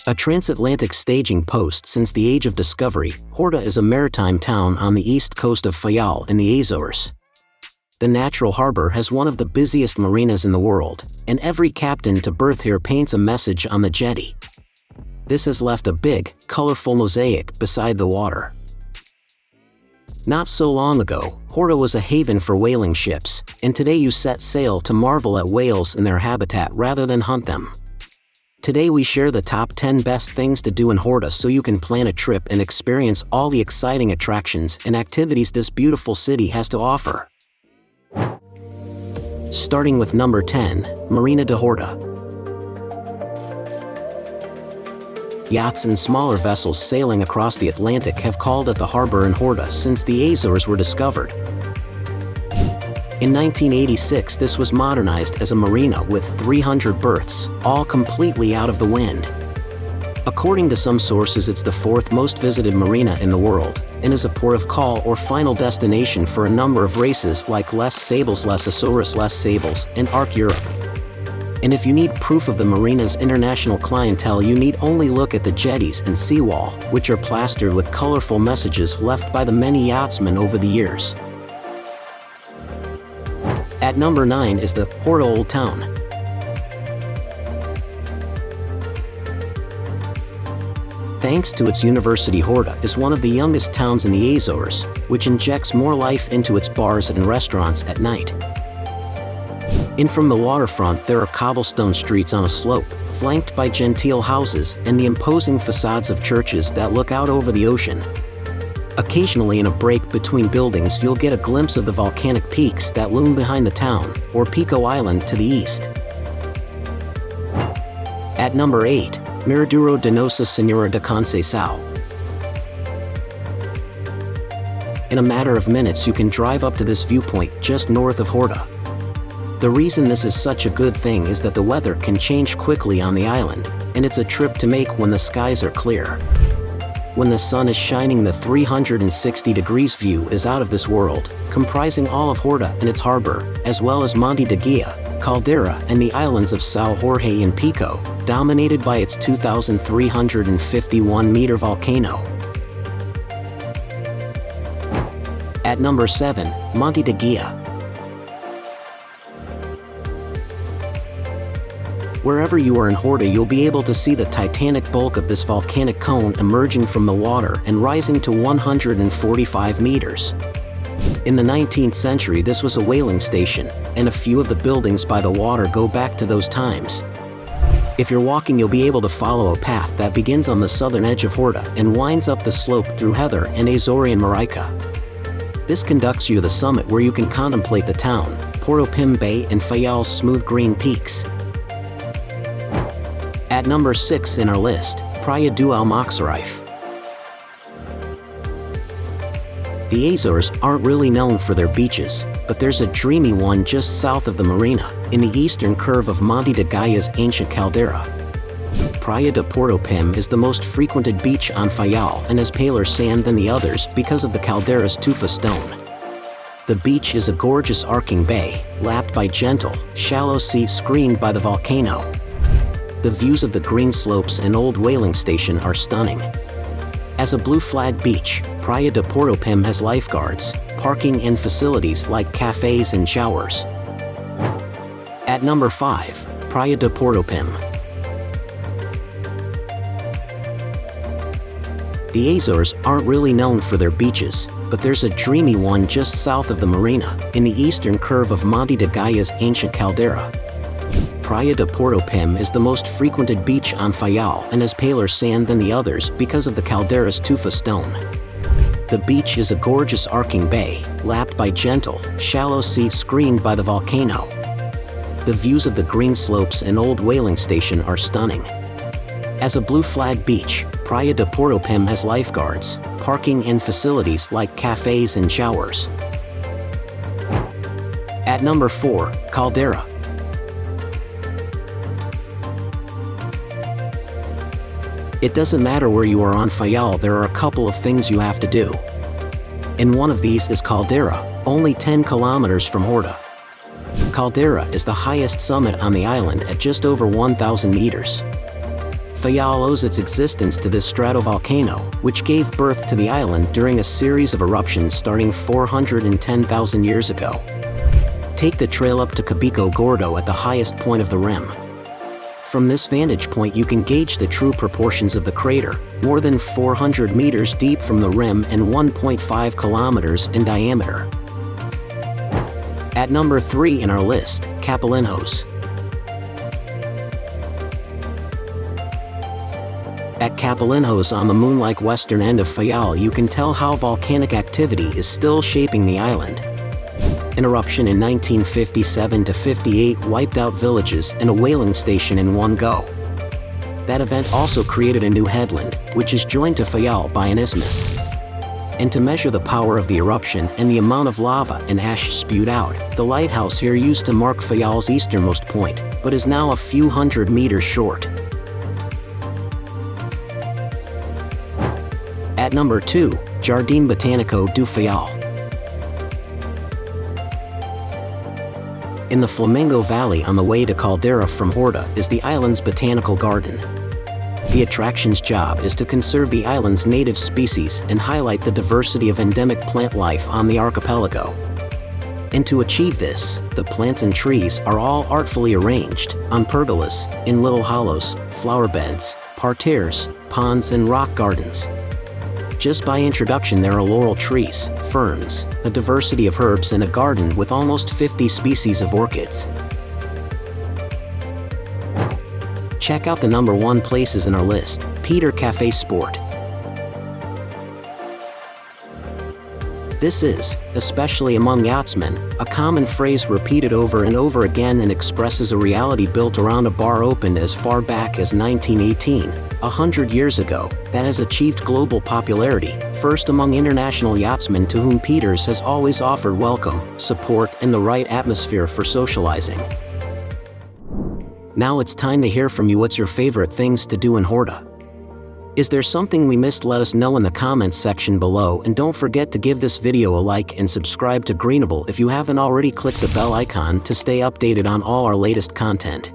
A transatlantic staging post since the age of discovery, Horta is a maritime town on the east coast of Faial in the Azores. The natural harbor has one of the busiest marinas in the world, and every captain to berth here paints a message on the jetty. This has left a big, colorful mosaic beside the water. Not so long ago, Horta was a haven for whaling ships, and today you set sail to marvel at whales in their habitat rather than hunt them. Today we share the top 10 best things to do in Horta so you can plan a trip and experience all the exciting attractions and activities this beautiful city has to offer. Starting with number 10, Marina Da Horta. Yachts and smaller vessels sailing across the Atlantic have called at the harbor in Horta since the Azores were discovered. In 1986, this was modernized as a marina with 300 berths, all completely out of the wind. According to some sources, it's the fourth most visited marina in the world, and is a port of call or final destination for a number of races like Les Sables, Les Azores, Les Sables, and Arc Europe. And if you need proof of the marina's international clientele, you need only look at the jetties and seawall, which are plastered with colorful messages left by the many yachtsmen over the years. At number 9 is the Horta Old Town. Thanks to its university, Horta is one of the youngest towns in the Azores, which injects more life into its bars and restaurants at night. In from the waterfront, there are cobblestone streets on a slope, flanked by genteel houses and the imposing facades of churches that look out over the ocean. Occasionally, in a break between buildings, you'll get a glimpse of the volcanic peaks that loom behind the town, or Pico Island to the east. At number 8, Miradouro de Nossa Senhora de Conceição. In a matter of minutes, you can drive up to this viewpoint just north of Horta. The reason this is such a good thing is that the weather can change quickly on the island, and it's a trip to make when the skies are clear. When the sun is shining, the 360 degrees view is out of this world, comprising all of Horta and its harbor, as well as Monte da Guia, Caldeira, and the islands of São Jorge and Pico, dominated by its 2,351-meter volcano. At number 7, Monte da Guia. Wherever you are in Horta, you'll be able to see the titanic bulk of this volcanic cone emerging from the water and rising to 145 meters. In the 19th century, this was a whaling station, and a few of the buildings by the water go back to those times. If you're walking, you'll be able to follow a path that begins on the southern edge of Horta and winds up the slope through heather and Azorean Marica. This conducts you to the summit, where you can contemplate the town, Porto Pim Bay, and Faial's smooth green peaks. At number 6 in our list, Praia do Almoxarife. The Azores aren't really known for their beaches, but there's a dreamy one just south of the marina, in the eastern curve of Monte da Guia's ancient Caldeira. Praia de Porto Pim is the most frequented beach on Faial and has paler sand than the others because of the Caldeira's tufa stone. The beach is a gorgeous arcing bay, lapped by gentle, shallow sea screened by the volcano. The views of the green slopes and old whaling station are stunning. As a blue flag beach, Praia de Porto Pim has lifeguards, parking, and facilities like cafes and showers. At number 5, Praia de Porto Pim. The Azores aren't really known for their beaches, but there's a dreamy one just south of the marina, in the eastern curve of Monte da Guia's ancient Caldeira. Praia de Porto Pim is the most frequented beach on Faial and has paler sand than the others because of the Caldeira's tufa stone. The beach is a gorgeous arcing bay, lapped by gentle, shallow sea screened by the volcano. The views of the green slopes and old whaling station are stunning. As a blue flag beach, Praia de Porto Pim has lifeguards, parking, and facilities like cafes and showers. At number 4, Caldeira. It doesn't matter where you are on Faial, there are a couple of things you have to do. And one of these is Caldeira, only 10 kilometers from Horta. Caldeira is the highest summit on the island at just over 1,000 meters. Faial owes its existence to this stratovolcano, which gave birth to the island during a series of eruptions starting 410,000 years ago. Take the trail up to Cabico Gordo at the highest point of the rim. From this vantage point you can gauge the true proportions of the crater, more than 400 meters deep from the rim and 1.5 kilometers in diameter. At number 3 in our list, Capelinhos. At Capelinhos on the moon-like western end of Faial you can tell how volcanic activity is still shaping the island. An eruption in 1957–58 wiped out villages and a whaling station in one go. That event also created a new headland, which is joined to Faial by an isthmus. And to measure the power of the eruption and the amount of lava and ash spewed out, the lighthouse here used to mark Faial's easternmost point, but is now a few hundred meters short. At number 2, Jardim Botânico do Faial. In the Flamengo Valley on the way to Caldeira from Horta is the island's botanical garden. The attraction's job is to conserve the island's native species and highlight the diversity of endemic plant life on the archipelago. And to achieve this, the plants and trees are all artfully arranged on pergolas, in little hollows, flower beds, parterres, ponds and rock gardens. Just by introduction there are laurel trees, ferns, a diversity of herbs and a garden with almost 50 species of orchids. Check out the number 1 places in our list, Peter Café Sport. This is, especially among yachtsmen, a common phrase repeated over and over again and expresses a reality built around a bar opened as far back as 1918, 100 years ago, that has achieved global popularity, first among international yachtsmen to whom Peter's has always offered welcome, support and the right atmosphere for socializing. Now it's time to hear from you. What's your favorite things to do in Horta? Is there something we missed? Let us know in the comments section below, and don't forget to give this video a like and subscribe to Greenable if you haven't already. Click the bell icon to stay updated on all our latest content.